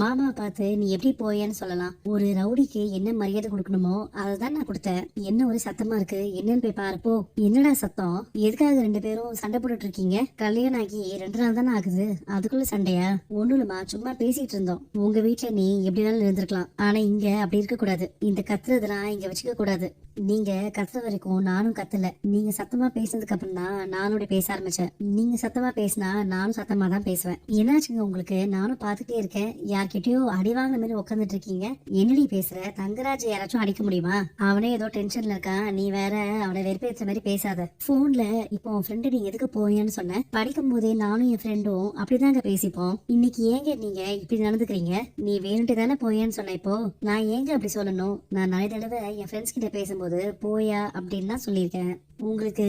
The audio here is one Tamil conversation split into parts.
மாமா பார்த்து நீ எப்படி போயேன்னு சொல்லலாம். ஒரு ரவுடிக்கு என்ன மரியாதை கொடுக்கணுமோ அதை தான் நான் கொடுத்தேன். என்ன ஒரு சத்தமா இருக்கு, என்னன்னு போய் பாருப்போ. என்னடா சத்தம்? எதுக்காக ரெண்டு பேரும் சண்டை போட்டுட்டு இருக்கீங்க? கல்யாணம் ஆகி 2 நாள் தானே ஆகுது, அதுக்குள்ள சண்டையா? ஒண்ணும் இல்லம்மா, சும்மா பேசிட்டு இருந்தோம். உங்க வீட்டுல நீ எப்படி வேணாலும் இருந்திருக்கலாம், ஆனா இங்க அப்படி இருக்க கூடாது. இந்த கத்துறதெல்லாம் இங்க வச்சுக்க கூடாது. நீங்க கத்துற வரைக்கும் நானும் கத்தல. நீங்க சத்தமா பேசினதுக்கு அப்புறம் தான் நானோட பேச ஆரம்பிச்சேன். நீங்க சத்தமா பேசினா நானும் சத்தமா தான் பேசுவேன். என்னாச்சுங்க உங்களுக்கு? நானும் பாத்துட்டே இருக்கேன். யார்கிட்டயோ அடி வாங்கின மாதிரி உட்காந்துட்டு இருக்கீங்க. என்னடி பேசுற? தங்கராஜ் யாராச்சும் அடிக்க முடியுமா? அவனே ஏதோ டென்ஷன்ல இருக்கான், நீ வேற அவனை வெறுப்பேற்ற மாதிரி பேசாத. போன்ல இப்போ உன் ஃப்ரெண்டு நீ எதுக்கு போயேன்னு சொன்ன? படிக்கும் போதே நானும் என் ஃப்ரெண்டும் அப்படிதாங்க பேசிப்போம். இன்னைக்கு ஏங்க நீங்க இப்படி நடந்துக்கிறீங்க? நீ வேணுட்டு தானே போயேன்னு சொன்ன. இப்போ நான் ஏங்க அப்படி சொல்லணும்? நான் நிறைய தடவை என் ஃப்ரெண்ட்ஸ் கிட்ட பேசும்போது போயா அப்படின்னு தான் சொல்லியிருக்கேன். உங்களுக்கு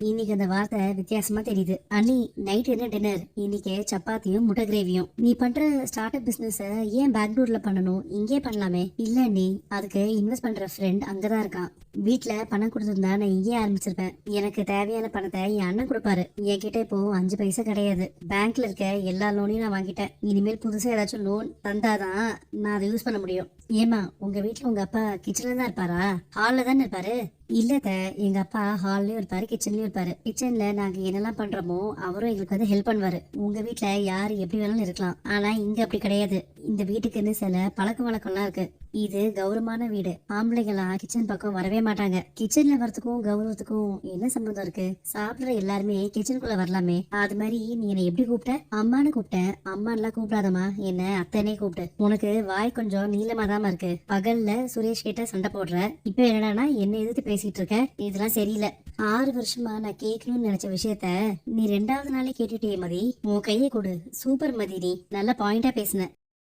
இன்னைக்கு அந்த வார்த்தை வித்தியாசமா தெரியுது. அண்ணி, நைட் என்ன டின்னர்? இன்னைக்கு சப்பாத்தியும் முட்டை கிரேவியும். நீ பண்ற ஸ்டார்ட் அப் பிசினஸ் ஏன் பெங்களூர்ல பண்ணணும்? இங்கே பண்ணலாமே. இல்ல நீ அதுக்கு இன்வெஸ்ட் பண்ற ஃப்ரெண்ட் அங்கதான் இருக்கான். வீட்டுல பணம் கொடுத்துருந்தா நான் இங்கே ஆரம்பிச்சிருப்பேன். எனக்கு தேவையான பணத்தை என் அண்ணன் கொடுப்பாரு. என்கிட்ட இப்போ 5 பைசா கிடையாது. பேங்க்ல இருக்க எல்லா லோனையும் நான் வாங்கிட்டேன். இனிமேல் புதுசா ஏதாச்சும் லோன் தந்தாதான் நான் அதை யூஸ் பண்ண முடியும். ஏமா, உங்க வீட்டுல உங்க அப்பா கிச்சன்ல தான் இருப்பாரா, ஹால்ல தானே இருப்பாரு? இல்ல, எங்க அப்பா ஹால்லயும் இருப்பாரு, கிச்சன்லயும் இருப்பாரு. கிச்சன்ல நாங்க என்னெல்லாம் பண்றோமோ அவரும் எங்களுக்கு வந்து ஹெல்ப் பண்ணுவாரு. உங்க வீட்டுல யாரு எப்படி வேணாலும் இருக்கலாம், ஆனா இங்க அப்படி கிடையாது. இந்த வீட்டுக்குன்னு சில பழக்க வழக்கம்லாம் இருக்கு. இது கௌரவமான வீடு. ஆம்பளைங்களாம் கிச்சன் பக்கம் வரவே மாட்டாங்க. கிச்சன்ல வரதுக்கும் கௌரவத்துக்கும் என்ன சம்பந்தம் இருக்கு? சாப்பிடுற எல்லாருமே கிச்சனுக்குள்ள வரலாமே. அது மாதிரி நீ என்ன எப்படி கூப்பிட்ட? அம்மான்னு கூப்பிட்டேன். அம்மான்லாம் கூப்பிடாதமா, என்ன அத்தனே கூப்பிட்டு. உனக்கு வாய் கொஞ்சம் நீளமாதாம இருக்கு. பகல்ல சுரேஷ் கிட்ட சண்டை போடுற, இப்ப என்னடானா என்ன எதிர்த்து பேசிட்டு இருக்க? இதெல்லாம் சரியில்லை. 6 வருஷமா நான் கேட்கணும்னு நினைச்ச விஷயத்த நீ 2வது நாளே கேட்டுட்டே மதி. உன் கையை கொடு. சூப்பர் மதி, நீ நல்ல பாயிண்டா பேசின.